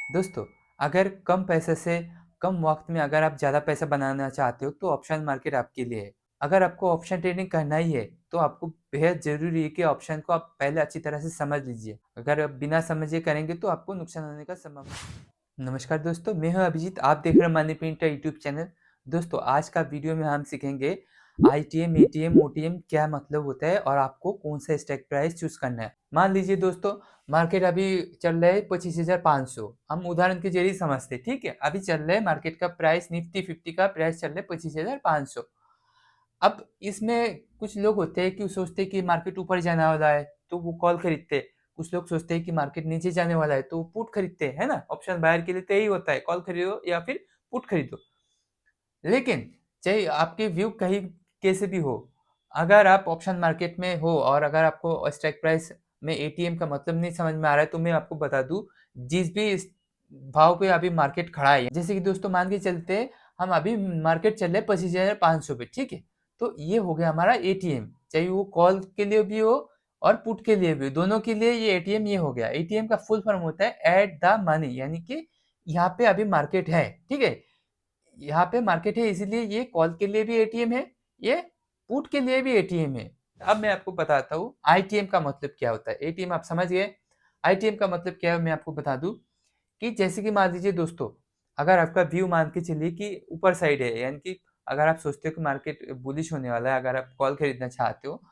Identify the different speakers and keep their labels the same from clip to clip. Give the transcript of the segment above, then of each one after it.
Speaker 1: दोस्तों, अगर कम पैसे से कम वक़्त में अगर आप ज़्यादा पैसा बनाना चाहते हो, तो ऑप्शन मार्केट आपके लिए है। अगर आपको ऑप्शन ट्रेडिंग करना ही है, तो आपको बेहद ज़रूरी है कि ऑप्शन को आप पहले अच्छी तरह से समझ लीजिए। अगर आप बिना समझे करेंगे, तो आपको नुकसान होने का संभावना। नमस्कार दोस्तों, मैं हूं अभिजीत, आप देख रहे हैं मनी पॉइंटर यूट्यूब चैनल। दोस्तों, आज का वीडियो में हम सीखेंगे आईटीएम, एटीएम, ओटीएम क्या मतलब होता है और आपको कौन सा स्ट्राइक प्राइस चूज़ करना है। मान लीजिए दोस्तों, मार्केट अभी चल रहा है 25,500। हम उदाहरण के जरिए समझते हैं, ठीक है। अभी चल रहा है मार्केट का प्राइस, निफ्टी 50 का प्राइस चल रहा है 25,500। अब इसमें कुछ लोग होते हैं कि सोचते हैं कि मार्केट ऊपर जाने वाला है, तो वो कॉल खरीदते हैं। कुछ लोग सोचते हैं कि मार्केट नीचे जाने वाला है, तो वो पुट खरीदते हैं, है ना। ऑप्शन बायर के लिए तो यही होता है, कॉल खरीदो या फिर पुट खरीदो। लेकिन चाहे आपके व्यू कहीं कैसे भी हो, अगर आप ऑप्शन मार्केट में हो और अगर आपको स्ट्राइक प्राइस में एटीएम का मतलब नहीं समझ में आ रहा है, तो मैं आपको बता दूं, जिस भी भाव पे अभी मार्केट खड़ा है, जैसे कि दोस्तों मान के चलते हैं, हम अभी मार्केट चल रहे 25,500 पे, ठीक है। तो ये हो गया हमारा एटीएम, चाहे वो कॉल के लिए भी हो और पुट के लिए भी, दोनों के लिए ये एटीएम ये हो गया। एटीएम का फुल फॉर्म होता है एट द मनी, यानी कि यहाँ पे अभी मार्केट है, ठीक है। यहाँ पे मार्केट है, इसीलिए ये कॉल के लिए भी एटीएम है, ये पुट के लिए भी एटीएम है। अब मैं आपको बताता हूँ आईटीएम का मतलब क्या होता है। एटीएम आप समझ गए, आईटीएम का मतलब क्या है मैं आपको बता दूं कि जैसे कि मान लीजिए दोस्तों, अगर आपका व्यू मान के चलिए कि ऊपर साइड है, यानी कि अगर आप सोचते हो कि मार्केट बुलिश होने वाला है, अगर आप कॉल खरीदना चाहते हो,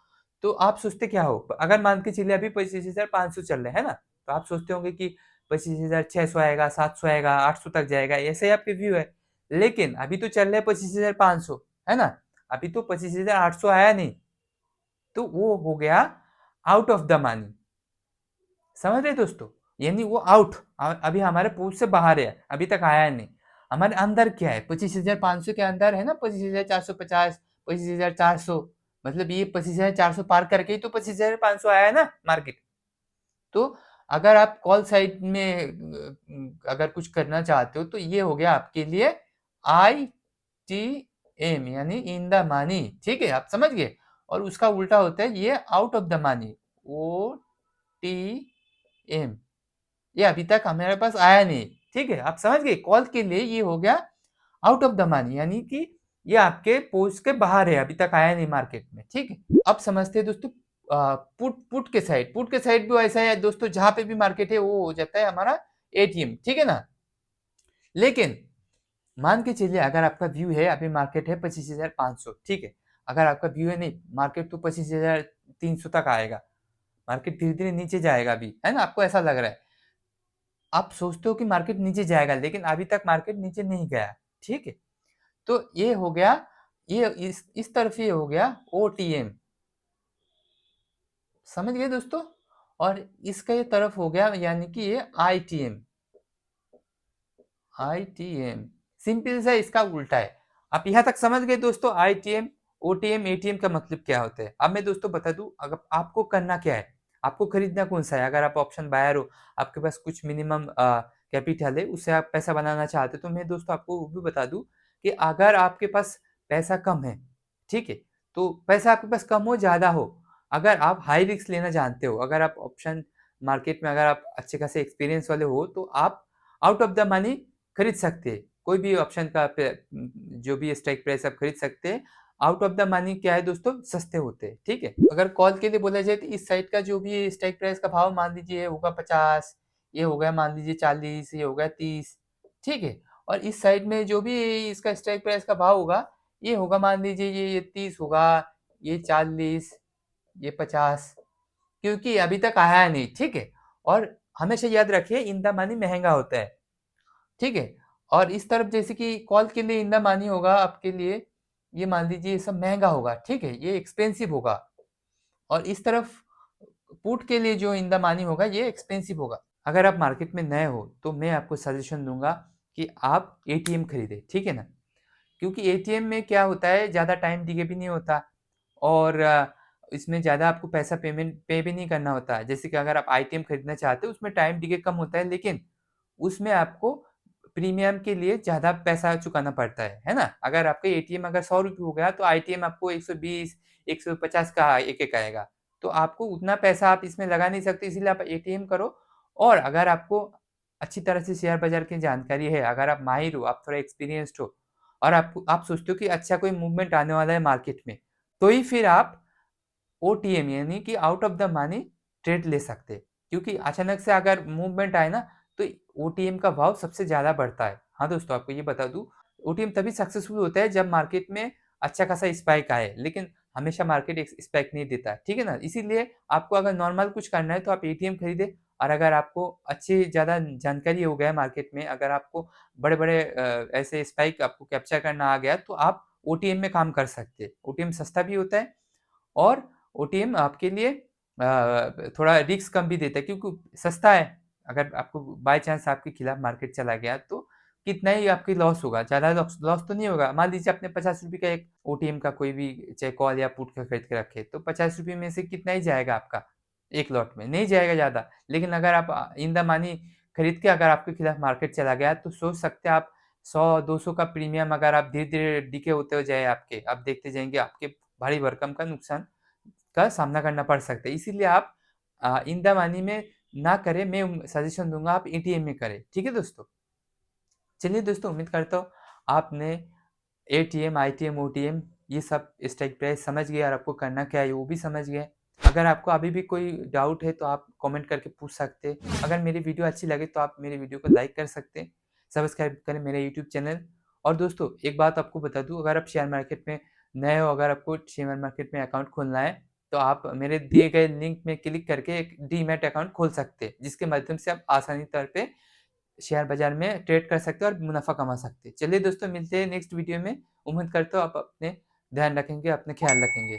Speaker 1: तो आप सोचते क्या हो। अगर मान के चलिए अभी 25,500 चल रहे हैं ना, तो आप सोचते होंगे कि 25,600 आएगा, 700 आएगा, 800 तक जाएगा, ऐसे ही आपके व्यू है। लेकिन अभी तो चल रहा है 25,500, है ना। अभी तो 25,800 आया नहीं, तो वो हो गया आउट ऑफ द मनी। समझ रहे दोस्तों, यानी वो आउट, अभी हमारे पूछ से बाहर है, अभी तक आया नहीं। हमारे अंदर क्या है, 25,500 के अंदर है ना, 25,450, 25,400, मतलब ये 25,400 पार करके ही तो 25,500 आया है ना मार्केट। तो अगर आप कॉल साइड में अगर कुछ करना चाहते हो, तो ये हो गया आपके लिए आई टी एम, यानी इन द मनी, ठीक है, आप समझ गए। और उसका उल्टा होता है ये out of the money, O T M. ये अभी तक हमारे पास आया नहीं, ठीक है, आप समझ गए। कॉल के लिए ये हो गया आउट ऑफ द मनी, यानी कि ये आपके पोस्ट के बाहर है, अभी तक आया नहीं मार्केट में, ठीक है। अब समझते हैं दोस्तों पुट पुट के साइड भी ऐसा है दोस्तों, जहां पे भी मार्केट है वो हो जाता है हमारा एटीएम, ठीक है ना। लेकिन मान के चलिए अगर आपका व्यू है अभी मार्केट है 25,500, ठीक है। अगर आपका व्यू है नहीं, मार्केट तो 25,300 तक आएगा, मार्केट धीरे धीरे नीचे जाएगा अभी, है ना, आपको ऐसा लग रहा है। आप सोचते हो कि मार्केट नीचे जाएगा, लेकिन अभी तक मार्केट नीचे नहीं गया, ठीक है। तो ये हो गया, ये इस तरफ ये हो गया ओटीएम, समझ गए दोस्तों। और इसका ये तरफ हो गया, यानी कि ये आईटीएम, आईटीएम सिंपल सा इसका उल्टा है। आप यहां तक समझ गए दोस्तों, आईटीएम, ओटीएम, एटीएम का मतलब क्या होता है। अब मैं दोस्तों बता दूं, अगर आपको करना क्या है, आपको खरीदना कौन सा है। अगर आप ऑप्शन बायर हो, आपके पास कुछ मिनिमम कैपिटल है, उससे आप पैसा बनाना चाहते हो, तो मैं दोस्तों आपको वो भी बता दूं कि अगर आपके पास पैसा कम है, ठीक है, तो पैसा आपके पास कम हो ज्यादा हो, अगर आप हाई रिस्क लेना जानते हो, अगर आप ऑप्शन मार्केट में अगर आप अच्छे खासे एक्सपीरियंस वाले हो, तो आप आउट ऑफ द मनी खरीद सकते हैं। कोई भी ऑप्शन का जो भी स्ट्राइक प्राइस आप खरीद सकते हैं। आउट ऑफ द मनी क्या है दोस्तों, सस्ते होते हैं, ठीक है। अगर कॉल के लिए बोला जाए, तो इस साइड का जो भी स्ट्राइक प्राइस का भाव मान लीजिए होगा 50, ये हो गया मान लीजिए 40, ये हो गया 30, ठीक है। और इस साइड में जो भी इसका स्ट्राइक प्राइस का भाव होगा, ये होगा मान लीजिए ये 30 होगा, ये 40, ये 50, क्योंकि अभी तक आया नहीं, ठीक है। और हमेशा याद रखिए इन द मनी महंगा होता है, ठीक है। और इस तरफ जैसे कि कॉल के लिए इंदा मानी होगा आपके लिए, ये मान लीजिए ये सब महंगा होगा, ठीक है, ये एक्सपेंसिव होगा। और इस तरफ पुट के लिए जो इंदा मानी होगा, ये एक्सपेंसिव होगा। अगर आप मार्केट में नए हो, तो मैं आपको सजेशन दूंगा कि आप एटीएम खरीदें, ठीक है ना। क्योंकि एटीएम में क्या होता है, ज़्यादा टाइम दिए भी नहीं होता, और इसमें ज़्यादा आपको पैसा पेमेंट पे भी नहीं करना होता है। जैसे कि अगर आप आईटीएम खरीदना चाहते हो, उसमें टाइम डिले कम होता है, लेकिन उसमें आपको प्रीमियम के लिए ज़्यादा पैसा चुकाना पड़ता है ना। अगर आपका एटीएम अगर 100 रुपये हो गया, तो आईटीएम आपको 120, 150 का एक-एक आएगा। तो आपको उतना पैसा आप इसमें लगा नहीं सकते, इसीलिए आप एटीएम करो। और अगर आपको अच्छी तरह से शेयर बाज़ार की जानकारी है, अगर आप माहिर हो, आप थोड़ा एक्सपीरियंस्ड हो और आप सोचते हो कि अच्छा कोई मूवमेंट आने वाला है मार्केट में, तो ही फिर आप ओटीएम यानी कि out of the money trade ले सकते हैं। क्योंकि अचानक से अगर मूवमेंट आए ना, तो ओटीएम का भाव सबसे ज़्यादा बढ़ता है। हाँ दोस्तों, आपको ये बता दूँ, ओटीएम तभी सक्सेसफुल होता है जब मार्केट में अच्छा खासा स्पाइक आए, लेकिन हमेशा मार्केट एक स्पाइक नहीं देता है, ठीक है ना? इसीलिए आपको अगर नॉर्मल कुछ करना है तो आप एटीएम खरीदें, और अगर आपको अच्छी ज़्यादा जानकारी हो गया है मार्केट में, अगर आपको बड़े-बड़े ऐसे स्पाइक आपको कैप्चर करना आ गया, तो आप ओटीएम में काम कर सकते हैं। ओटीएम सस्ता भी होता है और ओटीएम आपके लिए थोड़ा रिस्क कम भी देता है, क्योंकि सस्ता है। अगर आपको बाय चांस आपके खिलाफ मार्केट चला गया तो कितना ही आपकी लॉस होगा, ज़्यादा लॉस लॉस तो नहीं होगा। मान लीजिए आपने ₹50 का एक ओटीएम का कोई भी चाहे कॉल या पुट का खरीद के रखे, तो ₹50 में से कितना ही जाएगा आपका एक लॉट में, नहीं जाएगा ज़्यादा। लेकिन अगर आप इन द मनी खरीद के अगर आपके खिलाफ मार्केट चला गया, तो सोच सकते हैं आप 100-200 का प्रीमियम अगर आप धीरे-धीरे डीके होते हो जाए आपके, आप देखते जाएँगे आपके भारी भरकम का नुकसान का सामना करना पड़ सकता है। इसीलिए आप इन द मनी में ना करें, मैं सजेशन दूँगा आप एटीएम में करें। ठीक है दोस्तों? चलिए दोस्तों, उम्मीद करता हूँ आपने एटीएम, आईटीएम, ओटीएम ये सब स्ट्राइक प्राइस समझ गए और आपको करना क्या है वो भी समझ गए। अगर आपको अभी भी कोई डाउट है तो आप कमेंट करके पूछ सकते हैं। अगर मेरी वीडियो अच्छी लगे तो आप मेरी वीडियो को लाइक कर सकते हैं, सब्सक्राइब करें मेरा यूट्यूब चैनल। और दोस्तों, एक बात आपको बता दूँ, अगर आप शेयर मार्केट में नए हो, अगर आपको शेयर मार्केट में अकाउंट खोलना है, तो आप मेरे दिए गए लिंक में क्लिक करके एक डीमैट अकाउंट खोल सकते हैं, जिसके माध्यम से आप आसानी तौर पे शेयर बाज़ार में ट्रेड कर सकते हैं और मुनाफ़ा कमा सकते हैं। चलिए दोस्तों, मिलते हैं नेक्स्ट वीडियो में। उम्मीद करता हूँ आप अपने ध्यान रखेंगे, अपना ख़्याल रखेंगे।